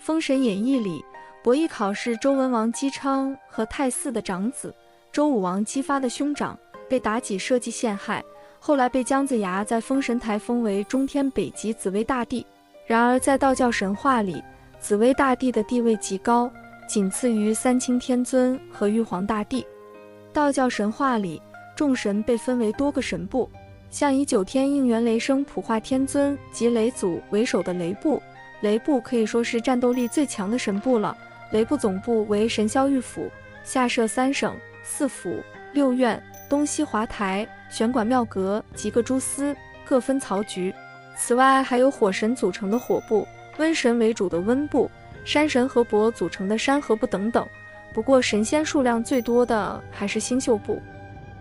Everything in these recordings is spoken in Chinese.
封神演义》里，伯邑考是周文王姬昌和太姒的长子，周武王姬发的兄长，被妲己设计陷害，后来被姜子牙在封神台封为中天北极紫薇大帝。然而在道教神话里，紫薇大帝的地位极高，仅次于三清天尊和玉皇大帝。道教神话里，众神被分为多个神部，像以九天应元雷声普化天尊及雷祖为首的雷部，雷部可以说是战斗力最强的神部了。雷部总部为神霄玉府，下设3省、4府、6院，东西华台、玄管庙阁及各诸司，各分曹局。此外还有火神组成的火部，瘟神为主的瘟部，山神河伯组成的山河部等等。不过神仙数量最多的还是星宿部。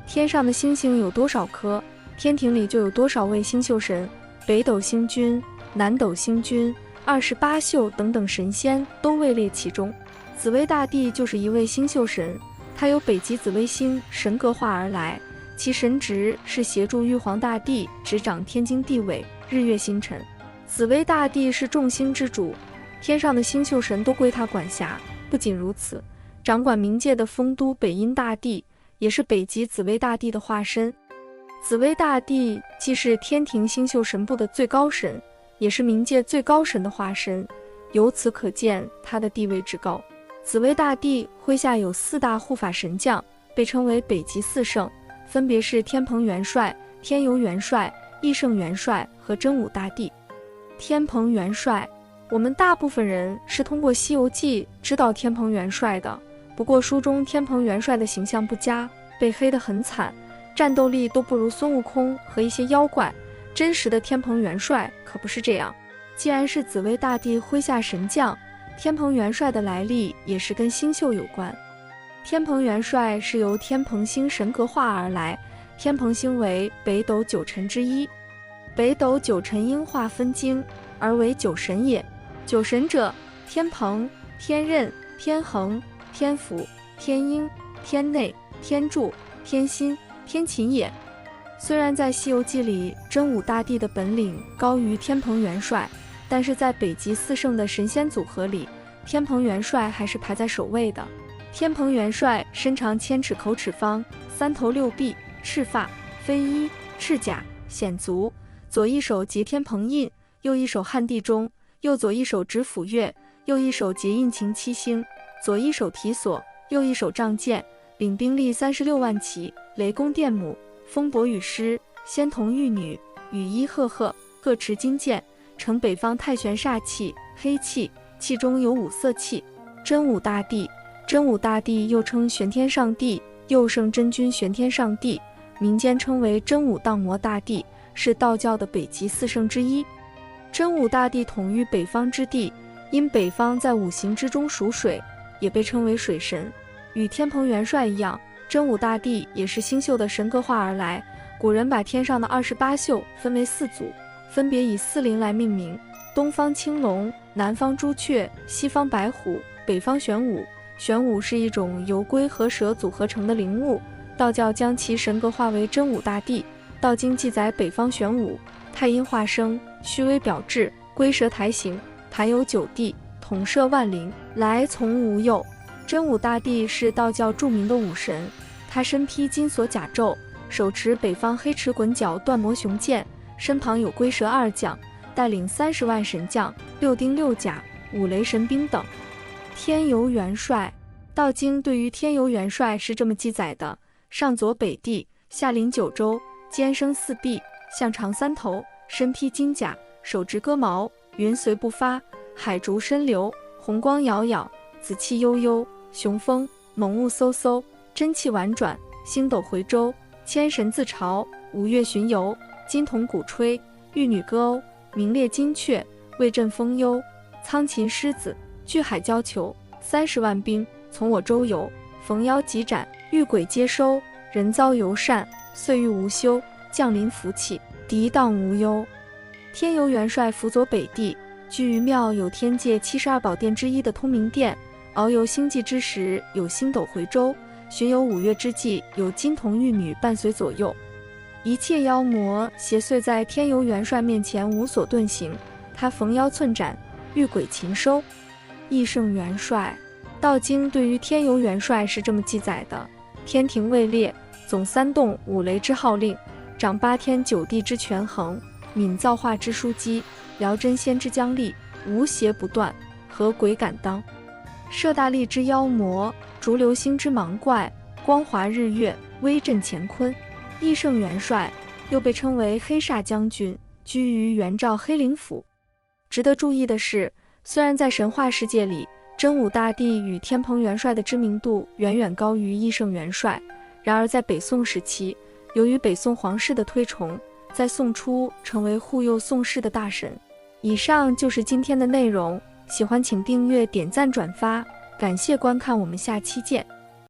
天上的星星有多少颗，天庭里就有多少位星宿神，北斗星君、南斗星君、28宿等等神仙都位列其中。紫薇大帝就是一位星宿神，他由北极紫微星神格化而来，其神职是协助玉皇大帝执掌天经地纬、日月星辰。紫薇大帝是众星之主，天上的星宿神都归他管辖。不仅如此，掌管冥界的丰都北阴大帝也是北极紫薇大帝的化身。紫薇大帝既是天庭星宿神部的最高神，也是冥界最高神的化身，由此可见他的地位之高。紫薇大帝麾下有4大护法神将，被称为北极4圣，分别是天蓬元帅、天游元帅、义圣元帅和真武大帝。天蓬元帅，我们大部分人是通过《西游记》知道天蓬元帅的，不过书中天蓬元帅的形象不佳，被黑得很惨，战斗力都不如孙悟空和一些妖怪。真实的天蓬元帅可不是这样。既然是紫薇大帝麾下神将，天蓬元帅的来历也是跟星宿有关。天蓬元帅是由天蓬星神格化而来，天蓬星为北斗9辰之一，北斗9辰应化分经而为9神也。9神者，天蓬、天任、天衡、天府、天鹰、天内、天柱、天心、天琴也。虽然在《西游记》里真武大帝的本领高于天蓬元帅，但是在北极4圣的神仙组合里，天蓬元帅还是排在首位的。天蓬元帅身长千尺口齿方，3头6臂，赤发，飞衣，赤甲，显足，左一手结天蓬印，右一手撼地钟，右左一手执斧钺，右一手结印擎7星，左一手提锁，右一手仗剑，领兵力36万骑，雷公电母，风伯雨师，仙童玉女，羽衣赫赫，各持金剑，乘北方太玄煞气、黑气，气中有5色气。真武大帝，真武大帝又称玄天上帝、右圣真君玄天上帝，民间称为真武荡魔大帝，是道教的北极4圣之一。真武大帝统御北方之地，因北方在5行之中属水，也被称为水神。与天蓬元帅一样，真武大帝也是星宿的神格化而来。古人把天上的28宿分为4组，分别以4灵来命名：东方青龙，南方朱雀，西方白虎，北方玄武。玄武是一种由龟和蛇组合成的灵物，道教将其神格化为真武大帝。道经记载北方玄武，太阴化生，虚微表质，龟蛇台形，盘有9地，统摄万灵，来从无右。真武大帝是道教著名的武神，他身披金锁甲胄，手持北方黑池滚角断魔雄剑，身旁有龟蛇2将，带领30万神将、6丁6甲、5雷神兵等。天游元帅，道经对于天游元帅是这么记载的：上左北地，下临9州，肩生4臂，象长3头，身披金甲，手执戈矛，云随不发，海逐深流，红光杳杳，紫气悠悠，雄风，猛雾嗖嗖，真气婉转，星斗回周，千神自朝，五岳巡游，金铜鼓吹，玉女歌讴，名列金阙，威震风幽，苍禽狮子，巨海蛟球，30万兵从我周游，逢妖即斩，遇鬼皆收，人遭尤善，岁月无休，降临福气，涤荡无忧。天游元帅辅佐北地，居于庙有天界72宝殿之一的通明殿，遨游星际之时有星斗回周，巡游5岳之际有金童玉女伴随左右。一切妖魔邪祟在天游元帅面前无所遁形，他逢妖寸斩，遇鬼擒收。义胜元帅。道经对于天游元帅是这么记载的：天庭位列，总3洞5雷之号令，掌8天9地之权衡，泯造化之枢机，辽真仙之将力，无邪不断，何鬼敢当？摄大力之妖魔，逐流星之芒怪，光华日月，威震乾坤。义胜元帅又被称为黑煞将军，居于元赵黑灵府。值得注意的是，虽然在神话世界里，真武大帝与天蓬元帅的知名度远远高于义胜元帅，然而在北宋时期，由于北宋皇室的推崇，在宋初成为护佑宋室的大神。以上就是今天的内容，喜欢请订阅、点赞、转发，感谢观看，我们下期见。